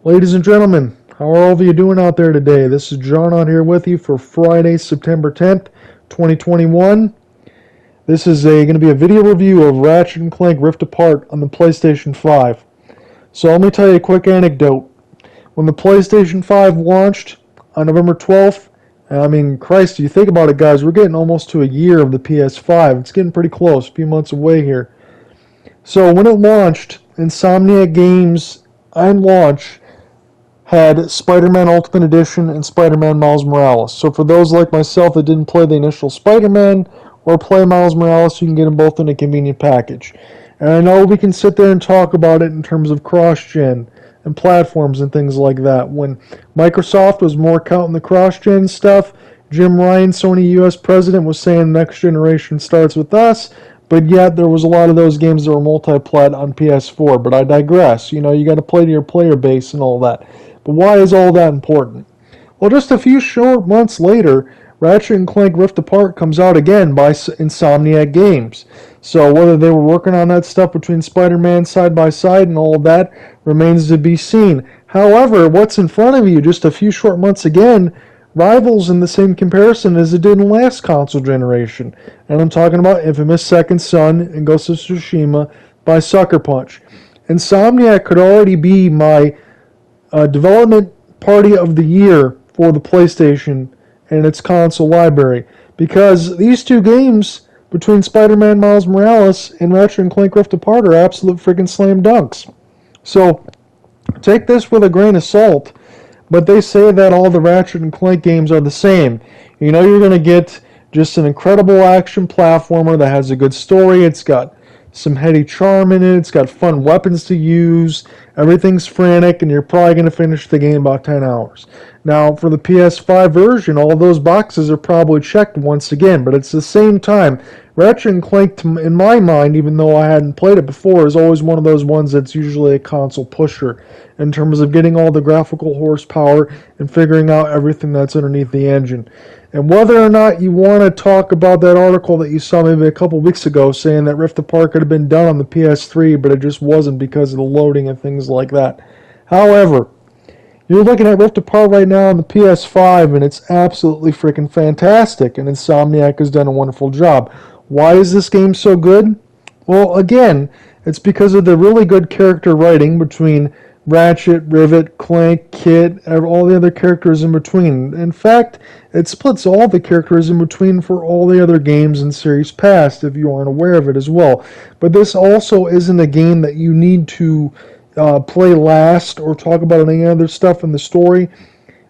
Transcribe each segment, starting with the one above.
Ladies and gentlemen, how are all of you doing out there today? This is John out here with you for Friday, September 10th, 2021. This is going to be a video review of Ratchet Clank Rift Apart on the PlayStation 5. So let me tell you a quick anecdote. When the PlayStation 5 launched on November 12th, Christ, you think about it, guys, we're getting almost to a year of the PS5. It's getting pretty close, a few months away here. So when it launched, Insomniac Games on launch had Spider-Man Ultimate Edition and Spider-Man Miles Morales. So for those like myself that didn't play the initial Spider-Man or play Miles Morales, you can get them both in a convenient package. And I know we can sit there and talk about it in terms of cross-gen and platforms and things like that. When Microsoft was more counting the cross-gen stuff, Jim Ryan, Sony US president, was saying next generation starts with us, but yet there was a lot of those games that were multi-plat on PS4. But I digress. You know, you got to play to your player base and all that. But why is all that important? Well, just a few short months later, Ratchet & Clank Rift Apart comes out again by Insomniac Games. So whether they were working on that stuff between Spider-Man side by side and all of that remains to be seen. However, what's in front of you just a few short months again rivals in the same comparison as it did in last console generation. And I'm talking about infamous Second Son and Ghost of Tsushima by Sucker Punch. Insomniac could already be my development party of the year for the PlayStation and its console library, because these two games between Spider-Man Miles Morales and Ratchet & Clank Rift Apart are absolute freaking slam dunks. So take this with a grain of salt, but they say that all the Ratchet & Clank games are the same. You know, you're going to get just an incredible action platformer that has a good story. It's got some heady charm in it. It's got fun weapons to use. Everything's frantic, and you're probably going to finish the game in about 10 hours. Now, for the PS5 version, all those boxes are probably checked once again, but it's the same time. Ratchet & Clank, in my mind, even though I hadn't played it before, is always one of those ones that's usually a console pusher in terms of getting all the graphical horsepower and figuring out everything that's underneath the engine. And whether or not you want to talk about that article that you saw maybe a couple weeks ago saying that Rift Apart could have been done on the PS3, but it just wasn't because of the loading and things like that. However, you're looking at Rift Apart right now on the PS5, and it's absolutely freaking fantastic, and Insomniac has done a wonderful job. Why is this game so good? Well, again, it's because of the really good character writing between Ratchet, Rivet, Clank, Kit, all the other characters in between. In fact, it splits all the characters in between for all the other games in series past, if you aren't aware of it as well. But this also isn't a game that you need to play last or talk about any other stuff in the story.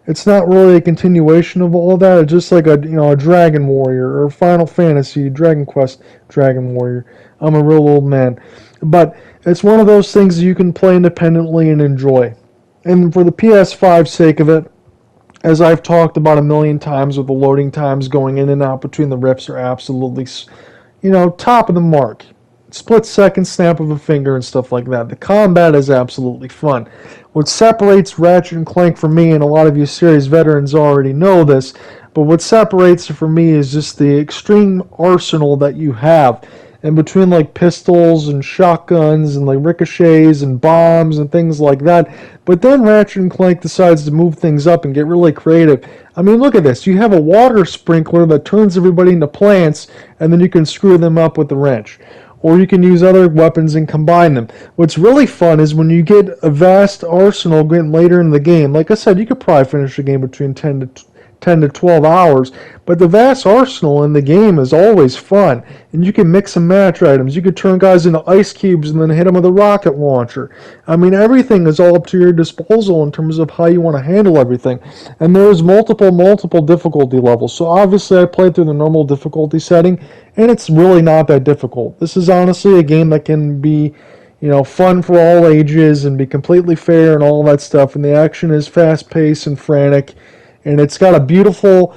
It's not really a continuation of all of that. It's just like a Dragon Warrior or Final Fantasy, Dragon Quest, Dragon Warrior. I'm a real old man. But it's one of those things that you can play independently and enjoy. And for the PS5 sake of it, as I've talked about a million times with the loading times going in and out between the rifts are absolutely, top of the mark. Split second, snap of a finger, and stuff like that. The combat is absolutely fun. What separates Ratchet & Clank from me, and a lot of you series veterans already know this, but what separates it from me is just the extreme arsenal that you have. In between like pistols and shotguns and like ricochets and bombs and things like that. But then Ratchet & Clank decides to move things up and get really creative. I mean, look at this. You have a water sprinkler that turns everybody into plants, and then you can screw them up with the wrench. Or you can use other weapons and combine them. What's really fun is when you get a vast arsenal getting later in the game. Like I said, you could probably finish a game between 10 to 12 hours, but the vast arsenal in the game is always fun, and you can mix and match items. You could turn guys into ice cubes and then hit them with a rocket launcher. I mean, everything is all up to your disposal in terms of how you want to handle everything, and there's multiple difficulty levels. So obviously I played through the normal difficulty setting, and it's really not that difficult. This is honestly a game that can be fun for all ages and be completely fair and all that stuff, and the action is fast-paced and frantic. And it's got a beautiful,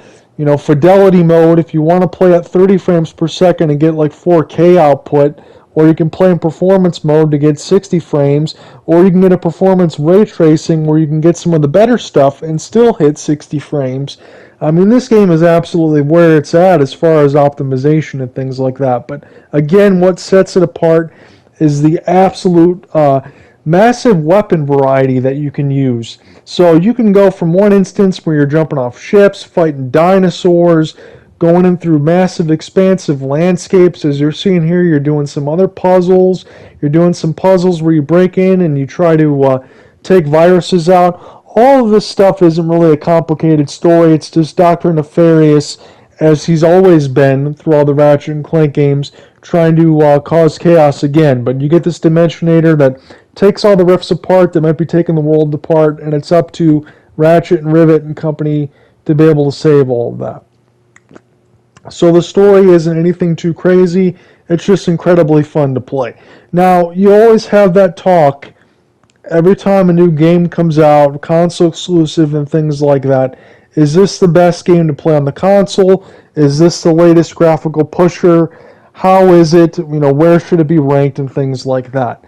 fidelity mode if you want to play at 30 frames per second and get like 4K output, or you can play in performance mode to get 60 frames, or you can get a performance ray tracing where you can get some of the better stuff and still hit 60 frames. I mean, this game is absolutely where it's at as far as optimization and things like that. But again, what sets it apart is the absolute massive weapon variety that you can use. So you can go from one instance where you're jumping off ships, fighting dinosaurs, going in through massive expansive landscapes. As you're seeing here, you're doing some other puzzles. You're doing some puzzles where you break in and you try to take viruses out. All of this stuff isn't really a complicated story. It's just Dr. Nefarious, as he's always been through all the Ratchet and Clank games, trying to cause chaos again. But you get this Dimensionator that takes all the rifts apart that might be taking the world apart, and it's up to Ratchet and Rivet and company to be able to save all of that. So the story isn't anything too crazy. It's just incredibly fun to play. Now, you always have that talk every time a new game comes out, console exclusive and things like that. Is this the best game to play on the console? Is this the latest graphical pusher? How is it? Where should it be ranked and things like that?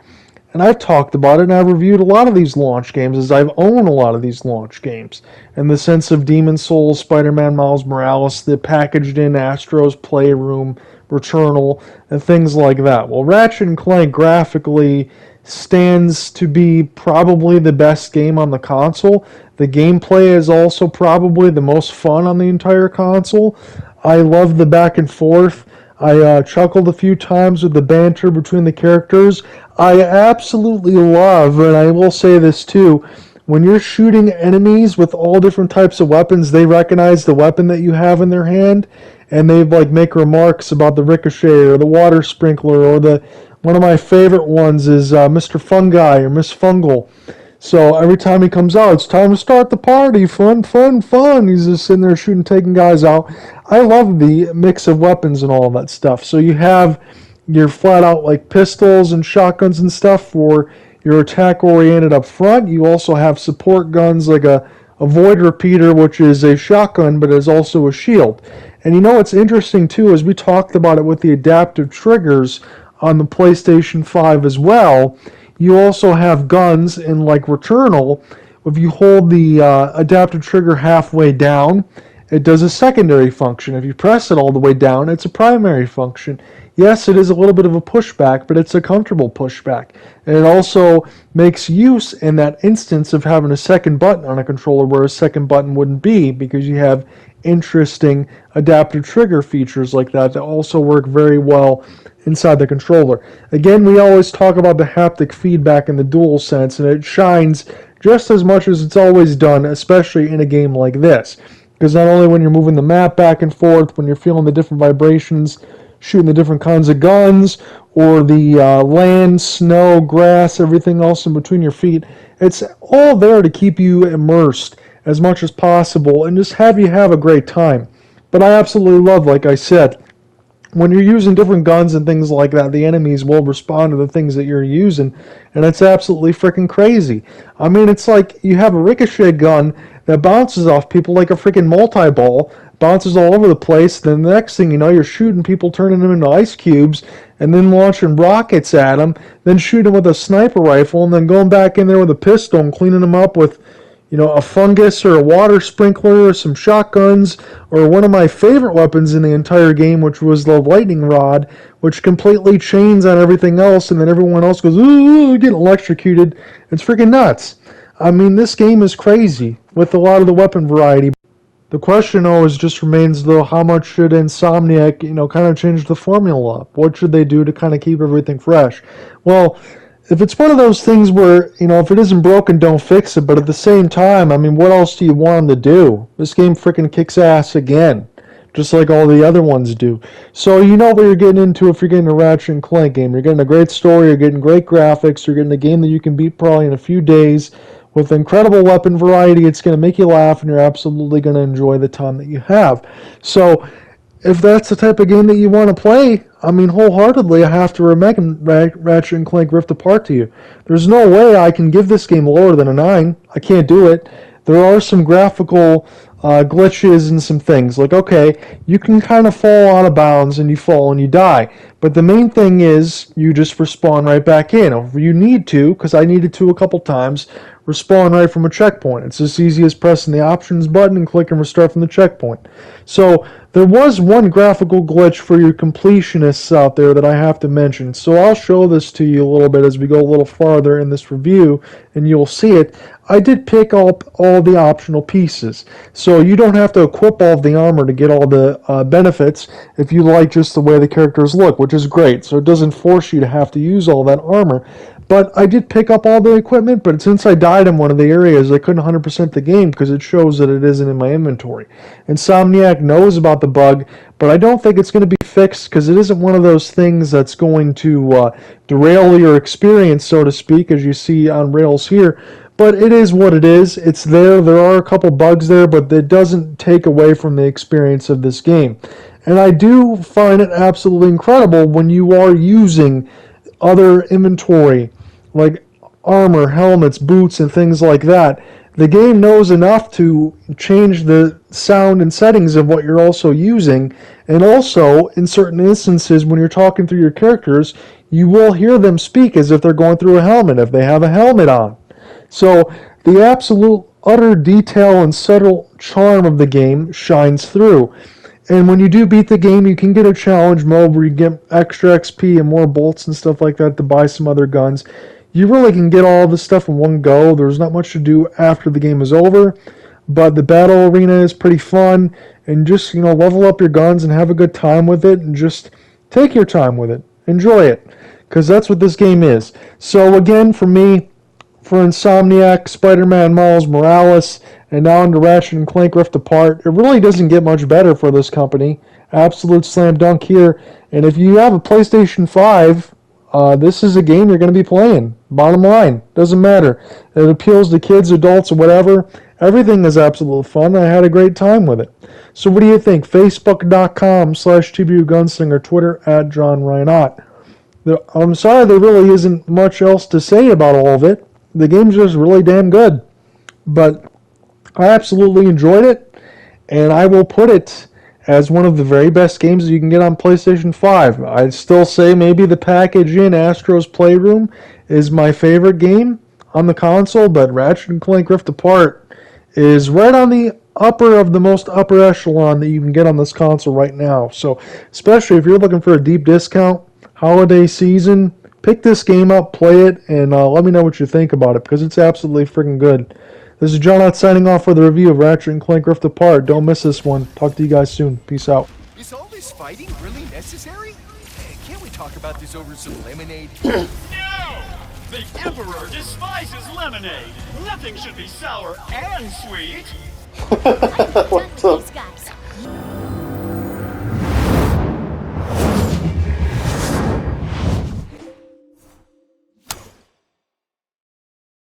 And I've talked about it, and I've reviewed a lot of these launch games, as I've owned a lot of these launch games, in the sense of Demon's Souls, Spider-Man Miles Morales, the packaged-in Astro's Playroom, Returnal, and things like that. Well, Ratchet & Clank graphically stands to be probably the best game on the console. The gameplay is also probably the most fun on the entire console. I love the back and forth. I chuckled a few times with the banter between the characters. I absolutely love, and I will say this too, when you're shooting enemies with all different types of weapons, they recognize the weapon that you have in their hand, and they make remarks about the ricochet or the water sprinkler, or one of my favorite ones is Mr. Fungi or Miss Fungal. So every time he comes out, it's time to start the party. Fun, fun, fun. He's just sitting there shooting, taking guys out. I love the mix of weapons and all of that stuff. So you have your flat out like pistols and shotguns and stuff for your attack oriented up front. You also have support guns like a void repeater, which is a shotgun but is also a shield. And what's interesting too is we talked about it with the adaptive triggers on the PlayStation 5 as well. You also have guns in like Returnal. If you hold the adaptive trigger halfway down, it does a secondary function. If you press it all the way down, it's a primary function. Yes, it is a little bit of a pushback, but it's a comfortable pushback. And it also makes use in that instance of having a second button on a controller where a second button wouldn't be, because you have interesting adaptive trigger features like that also work very well inside the controller. Again, we always talk about the haptic feedback in the DualSense, and it shines just as much as it's always done, especially in a game like this. Because not only when you're moving the map back and forth, when you're feeling the different vibrations, shooting the different kinds of guns, or the land, snow, grass, everything else in between your feet, it's all there to keep you immersed as much as possible and just have you have a great time. But I absolutely love, like I said, when you're using different guns and things like that, the enemies will respond to the things that you're using, and it's absolutely freaking crazy. I mean, it's like you have a ricochet gun that bounces off people like a freaking multi-ball, bounces all over the place, then the next thing you know, you're shooting people, turning them into ice cubes, and then launching rockets at them, then shooting them with a sniper rifle, and then going back in there with a pistol and cleaning them up with a fungus or a water sprinkler or some shotguns, or one of my favorite weapons in the entire game, which was the lightning rod, which completely chains on everything else, and then everyone else goes, ooh, getting electrocuted. It's freaking nuts. I mean, this game is crazy with a lot of the weapon variety. The question always just remains, though, how much should Insomniac, kind of change the formula up? What should they do to kind of keep everything fresh? Well, if it's one of those things where, if it isn't broken, don't fix it, but at the same time, I mean, what else do you want them to do? This game freaking kicks ass again, just like all the other ones do. So you know what you're getting into if you're getting a Ratchet & Clank game. You're getting a great story, you're getting great graphics, you're getting a game that you can beat probably in a few days, with incredible weapon variety. It's going to make you laugh, and you're absolutely going to enjoy the time that you have. So if that's the type of game that you want to play, I mean, wholeheartedly, I have to recommend Ratchet & Clank Rift Apart to you. There's no way I can give this game lower than a 9. I can't do it. There are some graphical glitches and some things. Like, okay, you can kind of fall out of bounds and you fall and you die. But the main thing is you just respawn right back in. Or you need to, because I needed to a couple times, respawn right from a checkpoint. It's as easy as pressing the options button and clicking restart from the checkpoint. So there was one graphical glitch for your completionists out there that I have to mention. So I'll show this to you a little bit as we go a little farther in this review, and you'll see it. I did pick up all the optional pieces. So you don't have to equip all of the armor to get all the benefits if you like just the way the characters look, which is great. So it doesn't force you to have to use all that armor. But I did pick up all the equipment, but since I died in one of the areas, I couldn't 100% the game because it shows that it isn't in my inventory. Insomniac knows about the bug, but I don't think it's going to be fixed because it isn't one of those things that's going to derail your experience, so to speak, as you see on Rails here. But it is what it is. It's there. There are a couple bugs there, but it doesn't take away from the experience of this game. And I do find it absolutely incredible when you are using other inventory, like armor, helmets, boots, and things like that. The game knows enough to change the sound and settings of what you're also using, and also, in certain instances, when you're talking through your characters, you will hear them speak as if they're going through a helmet, if they have a helmet on. So, the absolute utter detail and subtle charm of the game shines through. And when you do beat the game, you can get a challenge mode where you get extra XP and more bolts and stuff like that to buy some other guns. You really can get all this stuff in one go. There's not much to do after the game is over, but the battle arena is pretty fun. And just, level up your guns and have a good time with it, and just take your time with it. Enjoy it, because that's what this game is. So again, for me, for Insomniac, Spider-Man Miles Morales, and now into Ratchet & Clank Rift Apart, it really doesn't get much better for this company. Absolute slam dunk here. And if you have a PlayStation 5, this is a game you're going to be playing. Bottom line. Doesn't matter. It appeals to kids, adults, or whatever. Everything is absolute fun. I had a great time with it. So what do you think? Facebook.com/TBUGunslinger, Twitter @JohnReinott. I'm sorry there really isn't much else to say about all of it. The game's just really damn good. But I absolutely enjoyed it, and I will put it as one of the very best games that you can get on PlayStation 5. I'd still say maybe the package in Astro's Playroom is my favorite game on the console, but Ratchet & Clank Rift Apart is right on the upper of the most upper echelon that you can get on this console right now. So, especially if you're looking for a deep discount, holiday season, pick this game up, play it, and let me know what you think about it, because it's absolutely freaking good. This is John Ott signing off for the review of Ratchet & Clank Rift Apart. Don't miss this one. Talk to you guys soon. Peace out. Is all this fighting really necessary? Hey, can't we talk about this over some lemonade? No! The Emperor despises lemonade. Nothing should be sour and sweet. What the